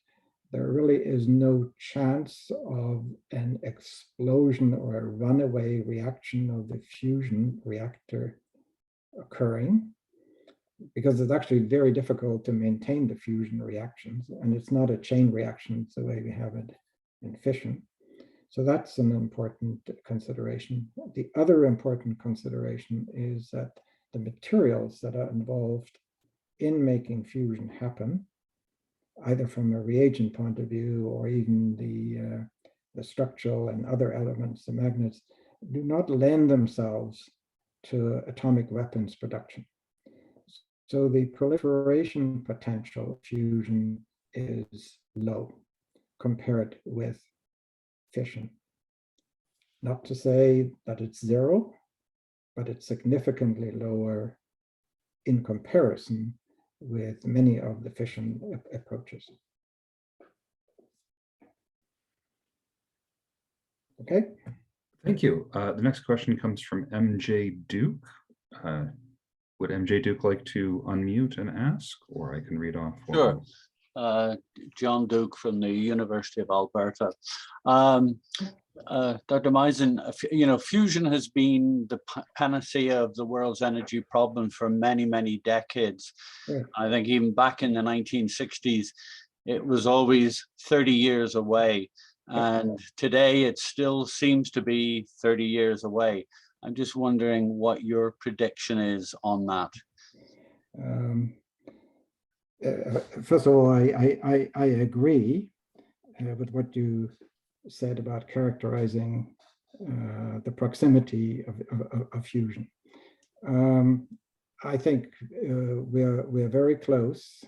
there really is no chance of an explosion or a runaway reaction of the fusion reactor occurring, because it's actually very difficult to maintain the fusion reactions, and it's not a chain reaction the way we have it in fission. So that's an important consideration. The other important consideration is that the materials that are involved in making fusion happen, either from a reagent point of view or even the structural and other elements, the magnets, do not lend themselves to atomic weapons production. So the proliferation potential of fusion is low compared with fission. Not to say that it's zero, but it's significantly lower in comparison with many of the fission approaches. Okay. Thank you. The next question comes from MJ Duke. Would MJ Duke like to unmute and ask, or I can read off? Sure. John Duke from the University of Alberta. Dr. Meisen, fusion has been the panacea of the world's energy problem for many, many decades. Sure. I think even back in the 1960s, it was always 30 years away. And today it still seems to be 30 years away. I'm just wondering what your prediction is on that. First of all, I agree with what you said about characterizing the proximity of fusion. I think we're very close,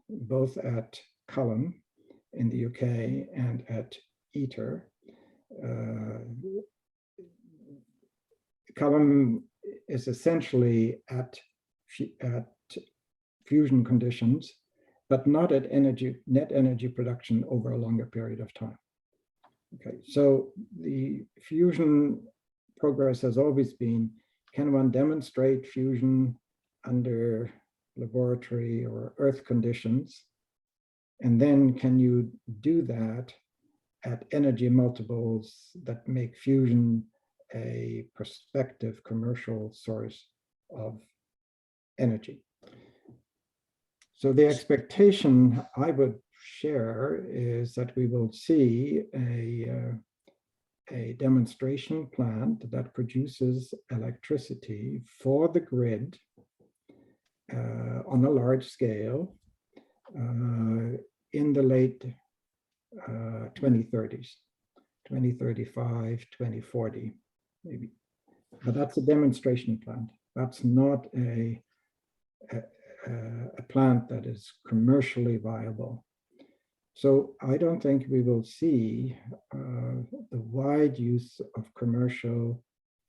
both at Cullen in the UK and at ITER. Cullen is essentially at fusion conditions, but not at net energy production over a longer period of time. Okay, so the fusion progress has always been, can one demonstrate fusion under laboratory or Earth conditions? And then can you do that at energy multiples that make fusion a prospective commercial source of energy? So the expectation I would share is that we will see a demonstration plant that produces electricity for the grid on a large scale in the late 2030s, 2035, 2040, maybe. But that's a demonstration plant. That's not a plant that is commercially viable. So I don't think we will see the wide use of commercial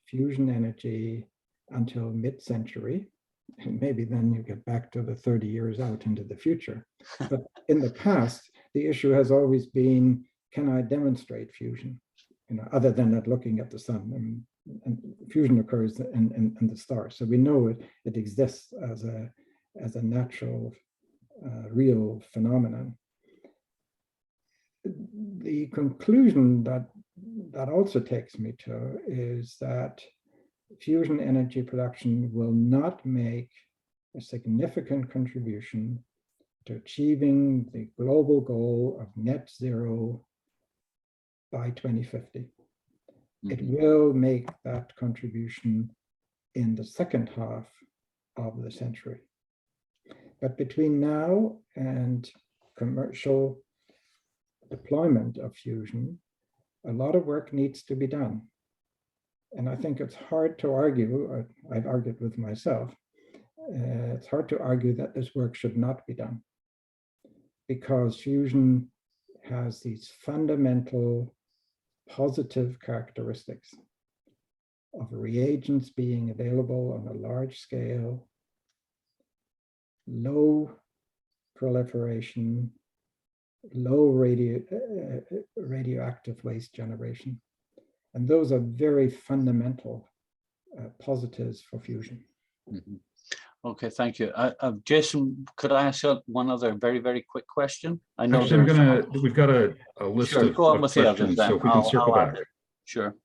fusion energy until mid-century. And maybe then you get back to the 30 years out into the future. But in the past, the issue has always been, can I demonstrate fusion? You know, other than at looking at the sun, and fusion occurs in the stars. So we know it exists as a natural, real phenomenon. The conclusion that also takes me to is that fusion energy production will not make a significant contribution to achieving the global goal of net zero by 2050. Mm-hmm. It will make that contribution in the second half of the century. But between now and commercial deployment of fusion, a lot of work needs to be done. And I think it's hard to argue, I've argued with myself, it's hard to argue that this work should not be done, because fusion has these fundamental positive characteristics of reagents being available on a large scale, low proliferation, low radioactive waste generation. And those are very fundamental positives for fusion. Mm-hmm. Okay, thank you. Jason, could I ask you one other very, very quick question? I know actually, we've got a list sure, of, go on with questions, so if we can circle back. Sure.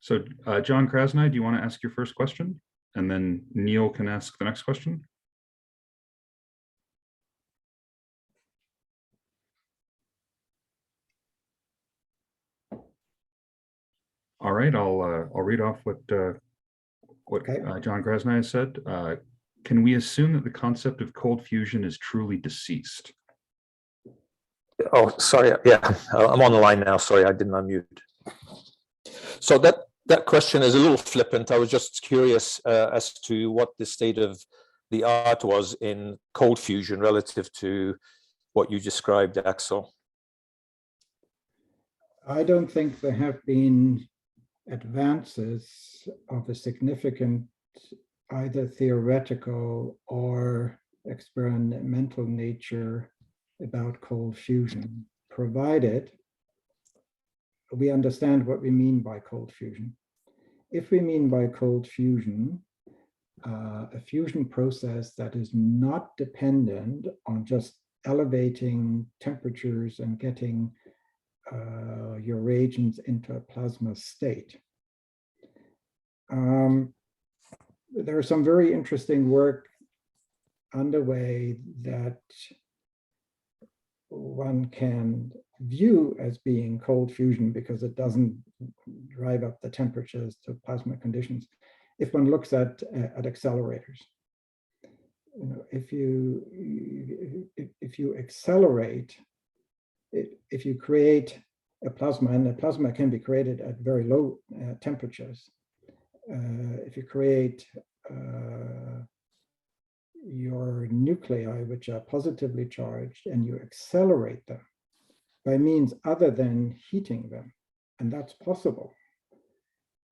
So John Krasny, do you want to ask your first question? And then Neil can ask the next question. All right, I'll read off what okay. John Krasny has said. Can we assume that the concept of cold fusion is truly deceased? Oh, sorry. Yeah, I'm on the line now. Sorry, I didn't unmute. So that question is a little flippant. I was just curious as to what the state of the art was in cold fusion relative to what you described, Axel. I don't think there have been advances of a significant either theoretical or experimental nature about cold fusion, provided we understand what we mean by cold fusion. If we mean by cold fusion, a fusion process that is not dependent on just elevating temperatures and getting your reagents into a plasma state. There is some very interesting work underway that one can view as being cold fusion because it doesn't drive up the temperatures to plasma conditions. If one looks at accelerators, you know, if you accelerate, if you create a plasma, and the plasma can be created at very low temperatures. If you create your nuclei, which are positively charged, and you accelerate them by means other than heating them, and that's possible,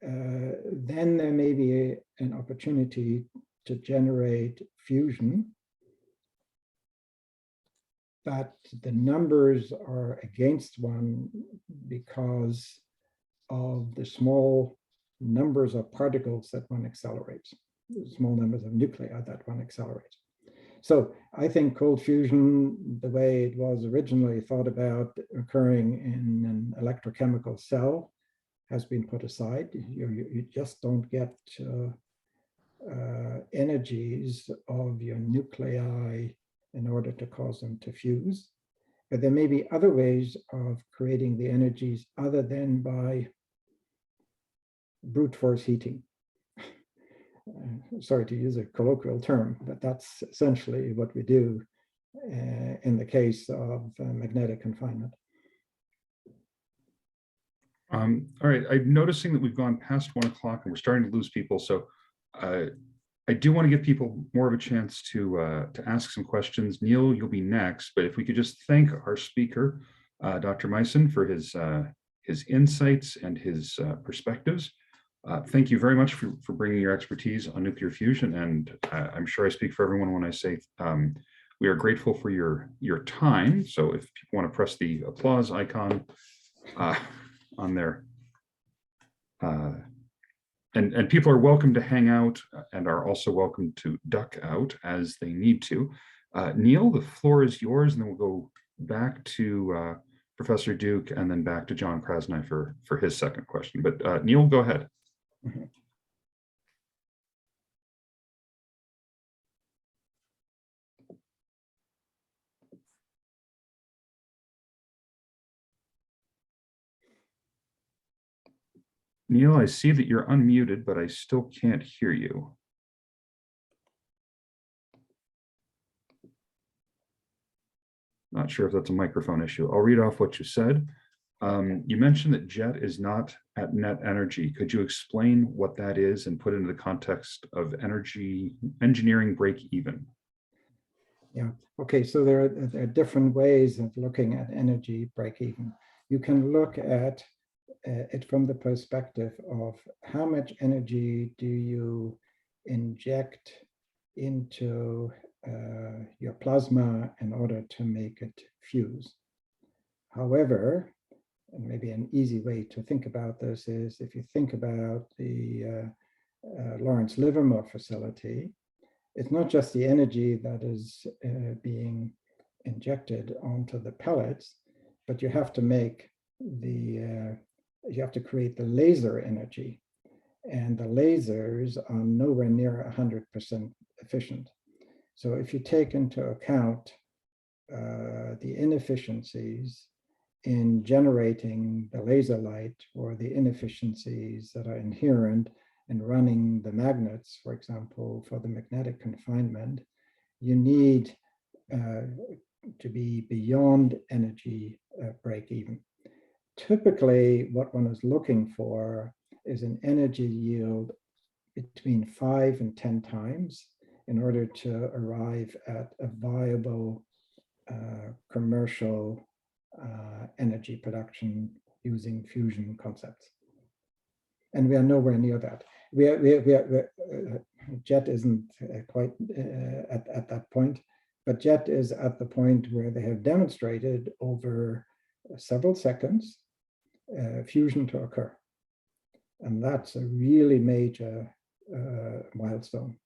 then there may be an opportunity to generate fusion, but the numbers are against one because of the small numbers of particles that one accelerates, the small numbers of nuclei that one accelerates. So I think cold fusion, the way it was originally thought about occurring in an electrochemical cell, has been put aside. You just don't get energies of your nuclei in order to cause them to fuse. But there may be other ways of creating the energies other than by brute force heating. Sorry to use a colloquial term, but that's essentially what we do in the case of magnetic confinement. All right, I'm noticing that we've gone past 1 o'clock and we're starting to lose people. So I do want to give people more of a chance to ask some questions. Neil, you'll be next, but if we could just thank our speaker, Dr. Meissen, for his insights and his perspectives. Thank you very much for bringing your expertise on nuclear fusion. And I'm sure I speak for everyone when I say we are grateful for your time. So if people want to press the applause icon on there, and people are welcome to hang out and are also welcome to duck out as they need to. Neil, the floor is yours, and then we'll go back to Professor Duke and then back to John Krasny for his second question. But Neil, go ahead. Mm-hmm. Neil, I see that you're unmuted, but I still can't hear you. Not sure if that's a microphone issue. I'll read off what you said. You mentioned that JET is not at net energy. Could you explain what that is and put it into the context of energy engineering break even? Yeah, okay, so there are different ways of looking at energy break even. You can look at it from the perspective of how much energy do you inject into your plasma in order to make it fuse. However, and maybe an easy way to think about this is if you think about the Lawrence Livermore facility, it's not just the energy that is being injected onto the pellets, but you have to make the you have to create the laser energy, and the lasers are nowhere near 100% efficient. So if you take into account the inefficiencies in generating the laser light or the inefficiencies that are inherent in running the magnets, for example, for the magnetic confinement, you need to be beyond energy break even. Typically, what one is looking for is an energy yield between 5 and 10 times in order to arrive at a viable commercial energy production using fusion concepts. And we are nowhere near that. JET isn't quite at that point, but JET is at the point where they have demonstrated over several seconds fusion to occur. And that's a really major milestone.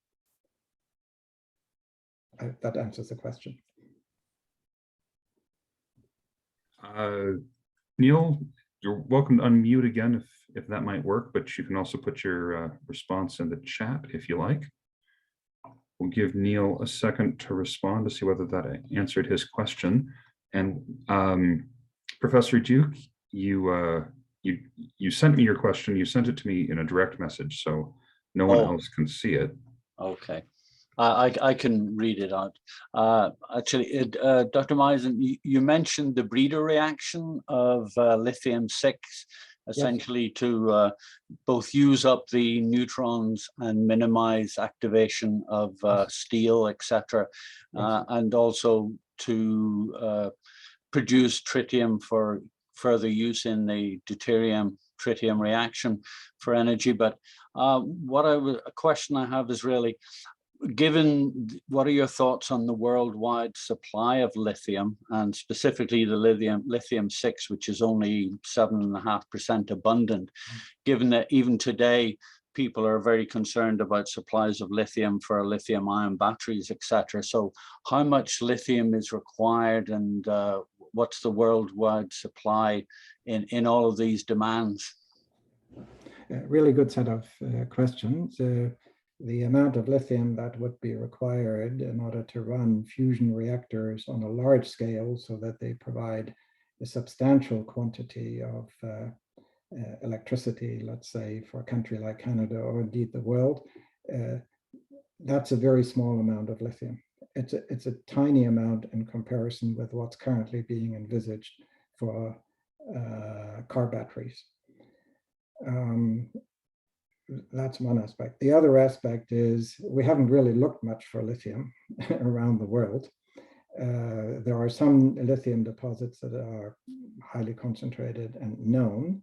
That answers the question. Neil, you're welcome to unmute again if that might work, but you can also put your response in the chat if you like. We'll give Neil a second to respond to see whether that answered his question. And Professor Duke, you sent me your question. You sent it to me in a direct message, so no one else can see it. Okay. I can read it out. Actually, Dr. Meissen, you mentioned the breeder reaction of lithium-6, essentially yes, to both use up the neutrons and minimize activation of steel, etc., and also to produce tritium for further use in the deuterium-tritium reaction for energy. But a question I have is really, given, what are your thoughts on the worldwide supply of lithium, and specifically the lithium-6, which is only 7.5% abundant, given that even today, people are very concerned about supplies of lithium for lithium-ion batteries, etc. So how much lithium is required, and what's the worldwide supply in all of these demands? Really good set of questions. The amount of lithium that would be required in order to run fusion reactors on a large scale so that they provide a substantial quantity of electricity, let's say, for a country like Canada or indeed the world, that's a very small amount of lithium. It's a tiny amount in comparison with what's currently being envisaged for car batteries. That's one aspect. The other aspect is we haven't really looked much for lithium around the world. There are some lithium deposits that are highly concentrated and known,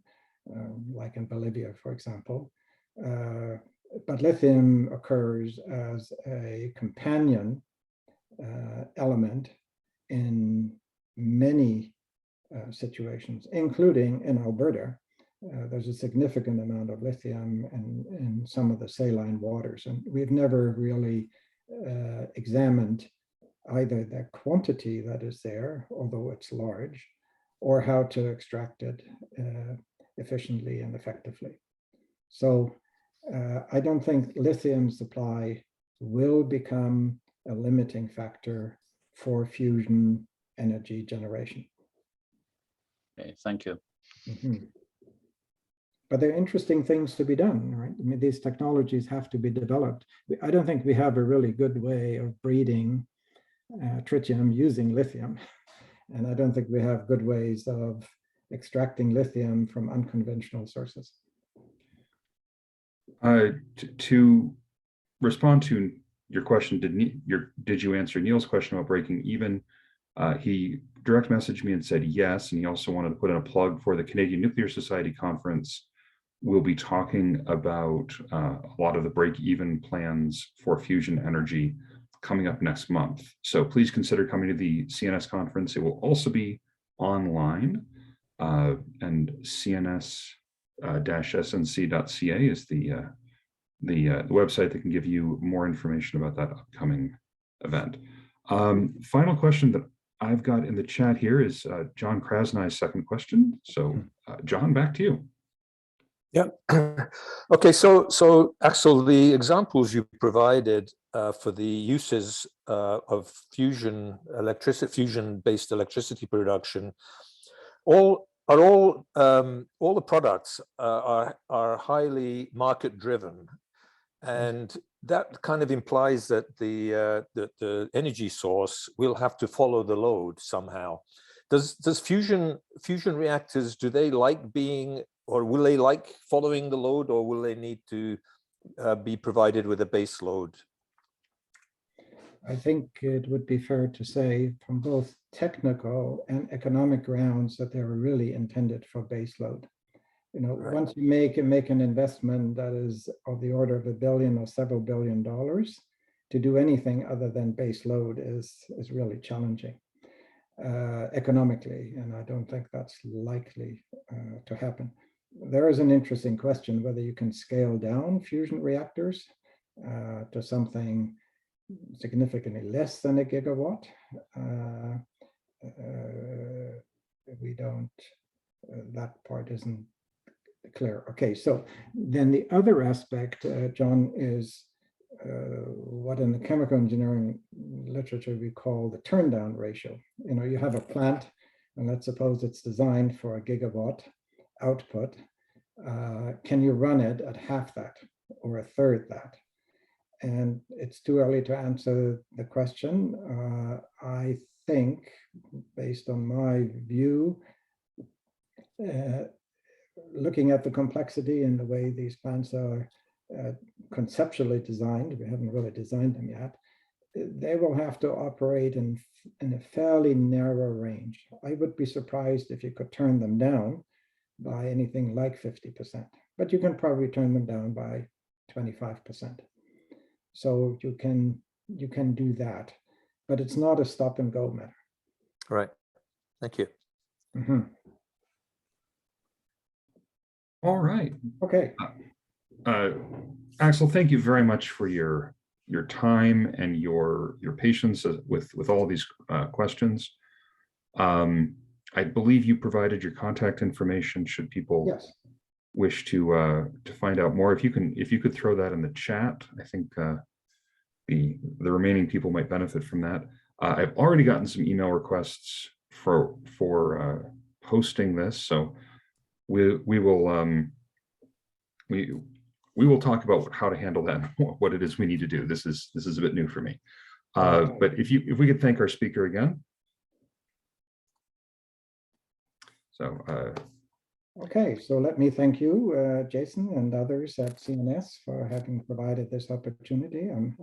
like in Bolivia, for example. But lithium occurs as a companion element in many situations, including in Alberta. There's a significant amount of lithium in some of the saline waters, and we've never really examined either the quantity that is there, although it's large, or how to extract it efficiently and effectively. So I don't think lithium supply will become a limiting factor for fusion energy generation. Okay, thank you. Mm-hmm. But there are interesting things to be done, right? I mean, these technologies have to be developed. I don't think we have a really good way of breeding tritium using lithium. And I don't think we have good ways of extracting lithium from unconventional sources. To respond to your question, did you answer Neil's question about breaking even? He direct messaged me and said yes, and he also wanted to put in a plug for the Canadian Nuclear Society conference. We'll be talking about a lot of the break-even plans for fusion energy coming up next month. So please consider coming to the CNS conference. It will also be online, and cns-snc.ca is the website that can give you more information about that upcoming event. Final question that I've got in the chat here is John Krasnai's second question. So John, back to you. Yeah. Okay. So Axel, the examples you provided for the uses of fusion-based electricity production, all the products are highly market-driven, and that kind of implies that the energy source will have to follow the load somehow. Does fusion reactors, do they like being, or will they like following the load, or will they need to be provided with a base load? I think it would be fair to say from both technical and economic grounds that they were really intended for base load. You know, right. Once you make an investment that is of the order of $1 billion or several $1 billion, to do anything other than base load is really challenging economically, and I don't think that's likely to happen. There is an interesting question whether you can scale down fusion reactors to something significantly less than a gigawatt. We don't, that part isn't clear. Okay, so then the other aspect, John, is what in the chemical engineering literature we call the turn down ratio. You know, you have a plant, and let's suppose it's designed for a gigawatt output. Can you run it at half that or a third that? And it's too early to answer the question. I think, based on my view, looking at the complexity and the way these plants are conceptually designed, we haven't really designed them yet, they will have to operate in a fairly narrow range. I would be surprised if you could turn them down by anything like 50%, but you can probably turn them down by 25%. So you can do that, but it's not a stop and go matter. Right. Thank you. Mhm. All right. Okay, Axel, thank you very much for your time and your patience with all these questions. I believe you provided your contact information should people yes. wish to find out more. If you could throw that in the chat, I think the remaining people might benefit from that. I've already gotten some email requests for posting this, so we will talk about how to handle that, what it is we need to do. This is a bit new for me. But if we could thank our speaker again. So Okay, so let me thank you, Jason, and others at CNS for having provided this opportunity. I'm